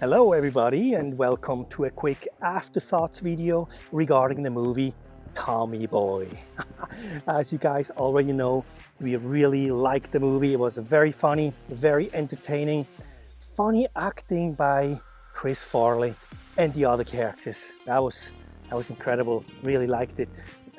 Hello everybody and welcome to a quick Afterthoughts video regarding the movie Tommy Boy. As you guys already know, we really liked the movie. It was very funny, very entertaining, funny acting by Chris Farley and the other characters. That was incredible, really liked it.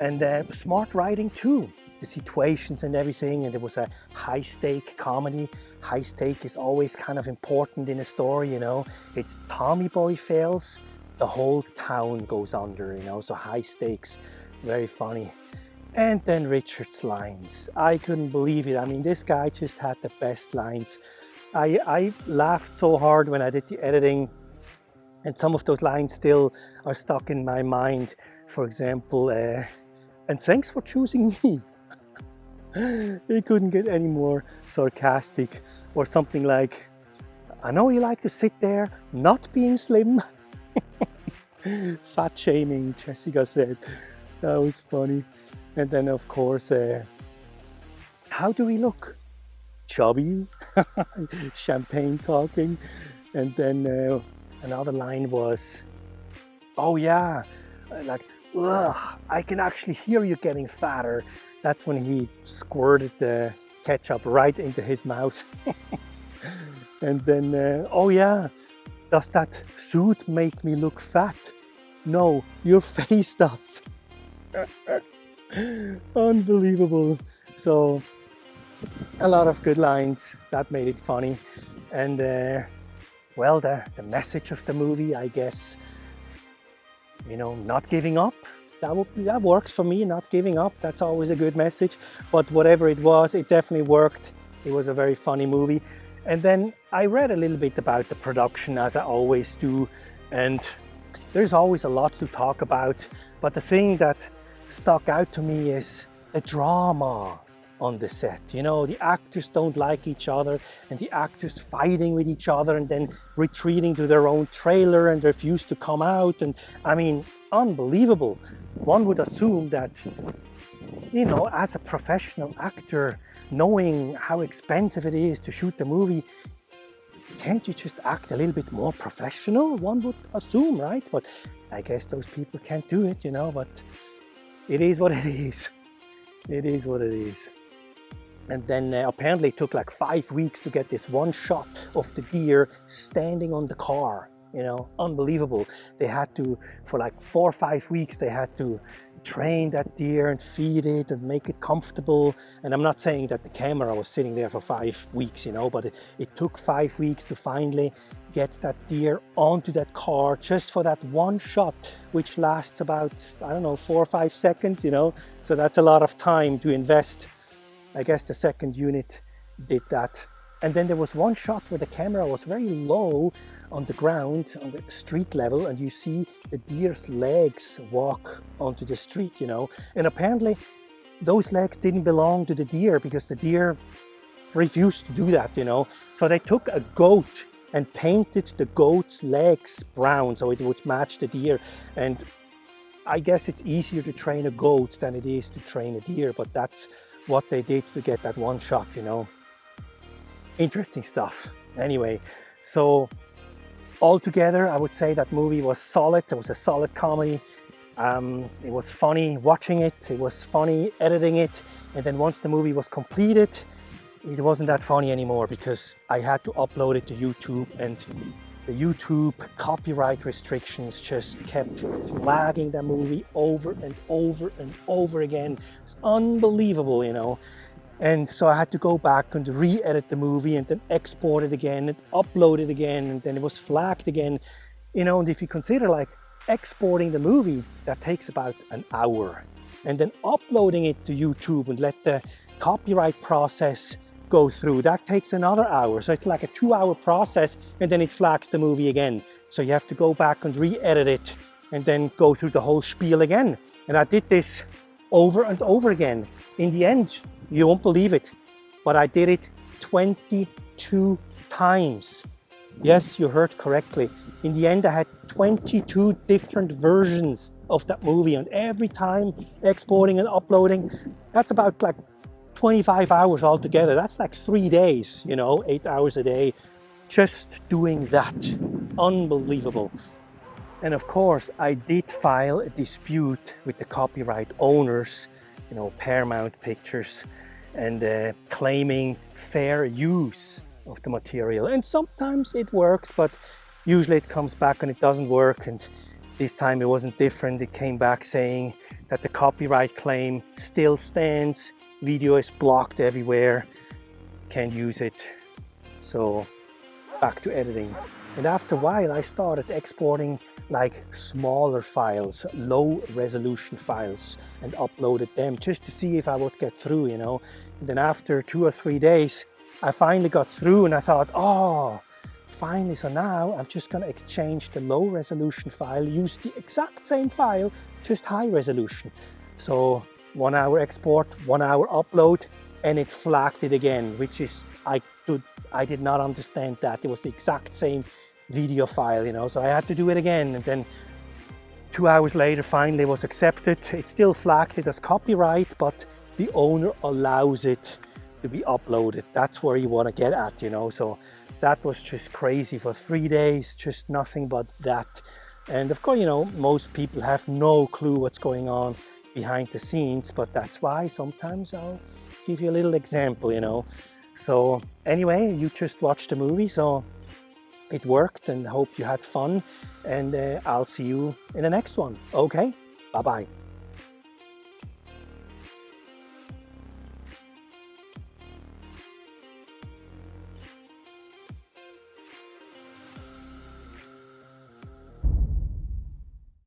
And smart writing too. The situations and everything, and it was a high-stake comedy. High stake is always kind of important in a story, you know. It's Tommy Boy fails, the whole town goes under, you know, so high stakes, very funny. And then Richard's lines, I couldn't believe it. I mean, this guy just had the best lines. I laughed so hard when I did the editing, and some of those lines still are stuck in my mind. For example, and thanks for choosing me. He couldn't get any more sarcastic, or something like, I know you like to sit there not being slim. Fat shaming, Jessica said. That was funny. And then of course, how do we look? Chubby. Champagne talking. And then another line was, oh yeah, like, ugh, I can actually hear you getting fatter. That's when he squirted the ketchup right into his mouth. And then, oh yeah, does that suit make me look fat? No, your face does. Unbelievable. So, a lot of good lines. That made it funny. And, well, the message of the movie, I guess, you know, not giving up. That works for me, not giving up. That's always a good message. But whatever it was, it definitely worked. It was a very funny movie. And then I read a little bit about the production, as I always do. And there's always a lot to talk about. But the thing that stuck out to me is the drama on the set. You know, the actors don't like each other, and the actors fighting with each other and then retreating to their own trailer and refuse to come out. And I mean, unbelievable. One would assume that, you know, as a professional actor, knowing how expensive it is to shoot the movie, can't you just act a little bit more professional? One would assume, right? But I guess those people can't do it, you know, but it is what it is. It is what it is. And then apparently it took like 5 weeks to get this one shot of the deer standing on the car. You know, unbelievable. They had to, for like 4 or 5 weeks, they had to train that deer and feed it and make it comfortable. And I'm not saying that the camera was sitting there for 5 weeks, you know, but it took 5 weeks to finally get that deer onto that car just for that one shot, which lasts about, I don't know, 4 or 5 seconds, you know. So that's a lot of time to invest. I guess the second unit did that. And then there was one shot where the camera was very low on the ground, on the street level, and you see the deer's legs walk onto the street, you know. And apparently those legs didn't belong to the deer because the deer refused to do that, you know. So they took a goat and painted the goat's legs brown so it would match the deer. And I guess it's easier to train a goat than it is to train a deer, but that's what they did to get that one shot, you know. Interesting stuff. Anyway, so altogether, I would say that movie was solid. It was a solid comedy. It was funny watching it. It was funny editing it. And then once the movie was completed, it wasn't that funny anymore because I had to upload it to YouTube, and the YouTube copyright restrictions just kept flagging the movie over and over and over again. It's unbelievable, you know. And so I had to go back and re-edit the movie and then export it again and upload it again, and then it was flagged again. You know, and if you consider like exporting the movie, that takes about an hour. And then uploading it to YouTube and let the copyright process go through, that takes another hour. So it's like a 2-hour process, and then it flags the movie again. So you have to go back and re-edit it and then go through the whole spiel again. And I did this over and over again. In the end, you won't believe it, but I did it 22 times. Yes, you heard correctly. In the end, I had 22 different versions of that movie, and every time exporting and uploading, that's about like 25 hours altogether. That's like 3 days, you know, 8 hours a day, just doing that. Unbelievable. And of course, I did file a dispute with the copyright owners, you know, Paramount Pictures, and claiming fair use of the material. And sometimes it works, but usually it comes back and it doesn't work. And this time it wasn't different. It came back saying that the copyright claim still stands, video is blocked everywhere, can't use it. So back to editing. And after a while I started exporting like smaller files, low resolution files, and uploaded them just to see if I would get through, you know. And then after 2 or 3 days I finally got through, and I thought, oh, finally, so now I'm just gonna exchange the low resolution file, use the exact same file, just high resolution. So 1 hour export, 1 hour upload, and it flagged it again, which is, I did not understand that. It was the exact same video file, you know, so I had to do it again. And then 2 hours later, finally it was accepted. It still flagged it as copyright, but the owner allows it to be uploaded. That's where you want to get at, you know. So that was just crazy for 3 days, just nothing but that. And of course, you know, most people have no clue what's going on behind the scenes, but that's why sometimes I'll give you a little example, you know. So anyway, you just watched the movie, so it worked, and hope you had fun, and I'll see you in the next one. Okay, bye-bye.